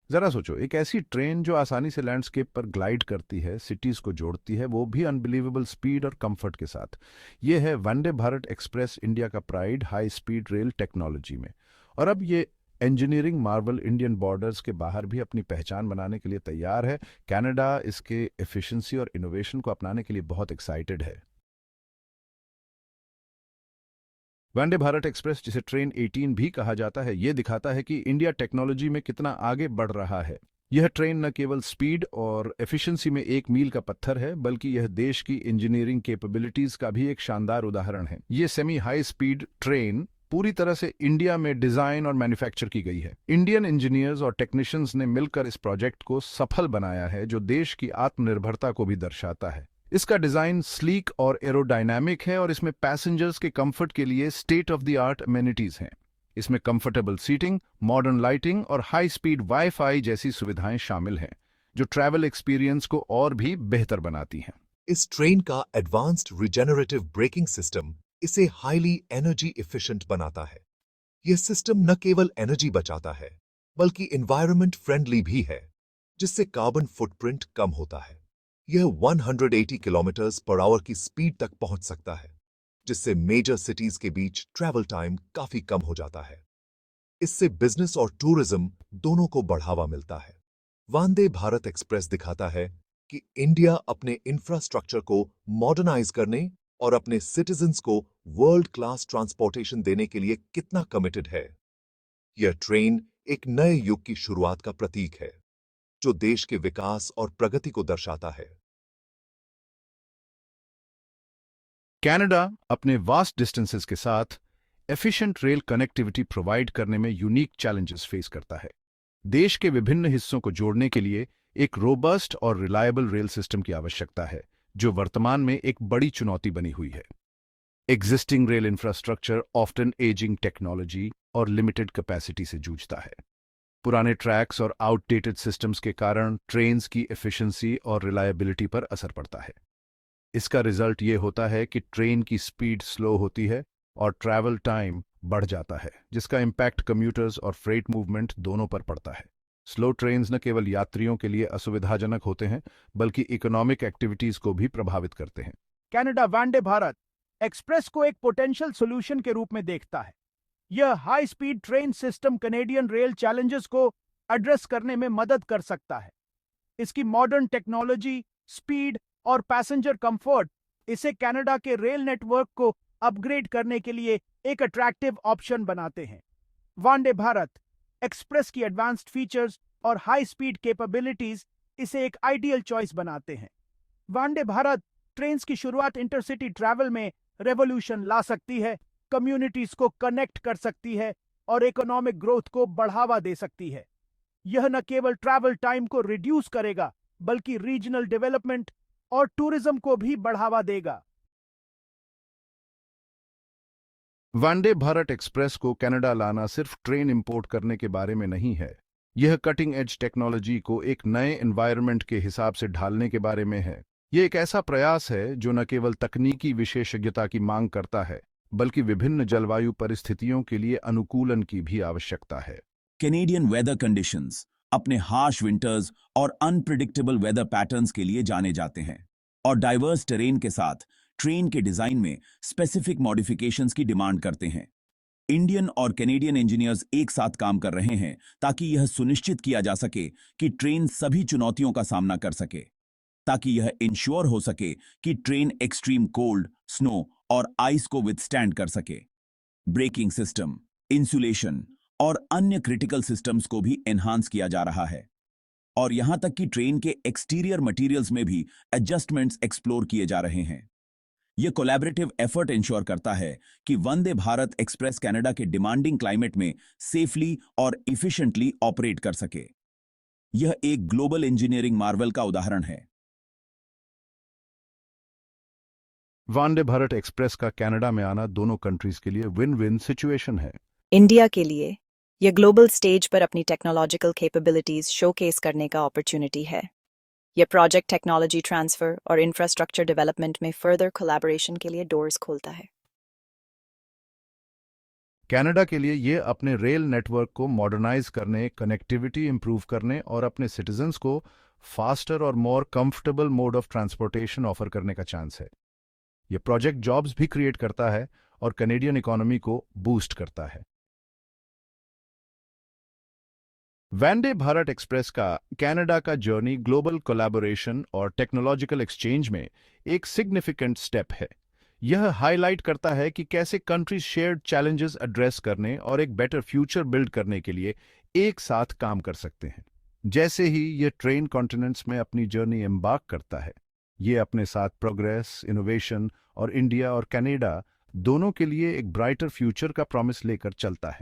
जरा सोचो, एक ऐसी ट्रेन जो आसानी से लैंडस्केप पर ग्लाइड करती है, सिटीज को जोड़ती है, वो भी अनबिलीवेबल स्पीड और कंफर्ट के साथ। ये है वंदे भारत एक्सप्रेस, इंडिया का pride high speed rail technology में। और अब ये इंजीनियरिंग मार्वल इंडियन बॉर्डर्स के बाहर भी अपनी पहचान बनाने के लिए तैयार है। कनाडा इसके एफिशिएंसी और इनोवेशन को अपनाने के लिए बहुत एक्साइटेड है। वंदे भारत एक्सप्रेस, जिसे ट्रेन 18 भी कहा जाता है, ये दिखाता है कि इंडिया टेक्नोलॉजी में कितना आगे बढ़ रहा है। यह ट्रेन न केवल स्पीड और एफिशिएंसी में एक मील का पत्थर है, बल्कि यह देश की इंजीनियरिंग कैपेबिलिटीज का भी एक शानदार उदाहरण है। ये सेमी हाई स्पीड ट्रेन पूरी तरह से इंडिया में डिजाइन और मैन्युफैक्चर की गई है। इंडियन इंजीनियर्स और टेक्नीशियंस ने मिलकर इस प्रोजेक्ट को सफल बनाया है, जो देश की आत्मनिर्भरता को भी दर्शाता है। इसका डिजाइन स्लीक और एरोडायनामिक है और इसमें पैसेंजर्स के कंफर्ट के लिए state of the art amenities हैं। इसमें कंफर्टेबल सीटिंग, मॉडर्न लाइटिंग और हाई स्पीड वाईफाई जैसी सुविधाएं शामिल हैं, जो ट्रैवल एक्सपीरियंस को और भी बेहतर बनाती हैं। इस ट्रेन का एडवांस्ड रिजेनरेटिव ब्रेकिंग सिस्टम इसे हाईली एनर्जी एफिशिएंट बनाता है। यह सिस्टम न केवल एनर्जी बचाता है, बल्कि एनवायरनमेंट फ्रेंडली भी है, जिससे कार्बन फुटप्रिंट कम होता है। यह 180 किलोमीटर पर आवर की स्पीड तक पहुंच सकता है, जिससे मेजर सिटीज के बीच ट्रैवल टाइम काफी कम हो जाता है। इससे बिजनेस और टूरिज्म दोनों को बढ़ावा मिलता है। वंदे भारत एक्सप्रेस दिखाता है कि इंडिया अपने इंफ्रास्ट्रक्चर को मॉडर्नाइज करने और अपने सिटीजन्स को वर्ल्ड क्लास ट्रांसपोर्टेशन देने के लिए कितना कमिटेड है। यह ट्रेन एक नए युग की शुरुआत का प्रतीक है, जो देश के विकास और प्रगति को दर्शाता है। कनाडा अपने वास्ट डिस्टेंसेस के साथ एफिशिएंट रेल कनेक्टिविटी प्रोवाइड करने में यूनिक चैलेंजेस फेस करता है। देश के विभिन्न हिस्सों को जोड़ने के लिए एक रोबस्ट और रिलायबल रेल सिस्टम की आवश्यकता है, जो वर्तमान में एक बड़ी चुनौती बनी हुई है। Existing rail infrastructure often ageing technology और लिमिटेड कैपेसिटी से जूझता है। पुराने ट्रैक्स और आउटडेटेड सिस्टम्स के कारण ट्रेन्स की एफिशिएंसी और रिलायबिलिटी पर असर पड़ता है। इसका रिजल्ट ये होता है कि ट्रेन की स्पीड स्लो होती है और ट्रैवल टाइम बढ़ जाता है, जिसका इम्पैक्ट कम्यूटर्स और फ्रेट मूवमेंट दोनों पर पड़ता है। स्लो ट्रेन्स न केवल यात्रियों के लिए असुविधाजनक होते हैं, बल्कि इकोनॉमिक एक्टिविटीज को भी प्रभावित करते हैं। कनाडा वंदे भारत एक्सप्रेस को एक पोटेंशियल सॉल्यूशन के रूप में देखता है। यह high speed train system Canadian rail challenges को एड्रेस करने में मदद कर सकता है। इसकी मॉडर्न टेक्नोलॉजी, स्पीड और पैसेंजर कंफर्ट इसे कनाडा के रेल नेटवर्क को अपग्रेड करने के लिए एक अट्रैक्टिव ऑप्शन बनाते हैं। वंदे भारत एक्सप्रेस की एडवांस्ड फीचर्स और हाई स्पीड कैपेबिलिटीज इसे एक आइडियल चॉइस बनाते हैं। वंदे भारत ट्रेन्स की शुरुआत इंटरसिटी ट्रैवल में रेवोल्यूशन ला सकती है, कम्युनिटीज को कनेक्ट कर सकती है और इकोनॉमिक ग्रोथ को बढ़ावा दे सकती है। यह न केवल ट्रैवल टाइम को रिड्यूस करेगा, बल्कि रीजनल डेवलपमेंट और टूरिज्म को भी बढ़ावा देगा। वंदे भारत एक्सप्रेस को कनाडा लाना सिर्फ ट्रेन इंपोर्ट करने के बारे में नहीं है। यह कटिंग एज टेक्नोलॉजी को एक नए एनवायरनमेंट के हिसाब से ढालने के बारे में है। यह एक ऐसा प्रयास है जो न केवल तकनीकी विशेषज्ञता की मांग करता है, बल्कि विभिन्न जलवायु परिस्थितियों के लिए अनुकूलन की भी आवश्यकता है। कैनेडियन वेदर कंडीशंस अपने हार्श विंटर्स और अनप्रिडिक्टेबल वेदर पैटर्न्स के लिए जाने जाते हैं, और डाइवर्स टेरेन के साथ ट्रेन के डिजाइन में स्पेसिफिक मॉडिफिकेशंस की डिमांड करते हैं। इंडियन और कैनेडियन इंजीनियर्स एक साथ काम कर रहे हैं ताकि यह सुनिश्चित किया जा सके कि ट्रेन सभी चुनौतियों का सामना कर सके, ताकि यह इंश्योर हो सके कि ट्रेन एक्सट्रीम कोल्ड, स्नो और आइस को विथस्टैंड कर सके। ब्रेकिंग सिस्टम, इंसुलेशन और अन्य क्रिटिकल सिस्टम्स को भी एनहांस किया जा रहा है, और यहां तक कि ट्रेन के एक्सटीरियर मटेरियल्स में भी एडजस्टमेंट्स एक्सप्लोर किए जा रहे हैं। यह कोलैबोरेटिव एफर्ट इंश्योर करता है कि वंदे भारत एक्सप्रेस कनाडा के डिमांडिंग क्लाइमेट में सेफली और इफिशिएंटली ऑपरेट कर सके। यह एक ग्लोबल इंजीनियरिंग मार्वल का उदाहरण है। वंदे भारत एक्सप्रेस का कनाडा में आना दोनों कंट्रीज के लिए विन विन सिचुएशन है। इंडिया के लिए यह ग्लोबल स्टेज पर अपनी टेक्नोलॉजिकल कैपेबिलिटीज शोकेस करने का अपॉर्चुनिटी है। यह प्रोजेक्ट टेक्नोलॉजी ट्रांसफर और इंफ्रास्ट्रक्चर डेवलपमेंट में फर्दर कोलैबोरेशन के लिए डोर्स खोलता है। कनाडा के लिए ये अपने रेल नेटवर्क को मॉडर्नाइज करने, कनेक्टिविटी इंप्रूव करने और अपने सिटीजन्स को फास्टर और more comfortable mode of transportation offer करने का चांस है। ये प्रोजेक्ट जॉब्स भी क्रिएट करता है और कैनेडियन इकोनॉमी को बूस्ट करता है। वंदे भारत एक्सप्रेस का कनाडा का जर्नी ग्लोबल कोलैबोरेशन और टेक्नोलॉजिकल एक्सचेंज में एक सिग्निफिकेंट स्टेप है। यह हाईलाइट करता है कि कैसे कंट्रीज शेयर्ड चैलेंजेस एड्रेस करने और एक बेटर फ्यूचर बिल्ड करने के लिए एक साथ काम कर सकते हैं। जैसे ही ये ट्रेन कॉन्टिनेंट्स में अपनी जर्नी एम्बार्क करता है, ये अपने साथ प्रोग्रेस, इनोवेशन और इंडिया और कनाडा दोनों के लिए एक ब्राइटर फ्यूचर का प्रॉमिस लेकर चलता है।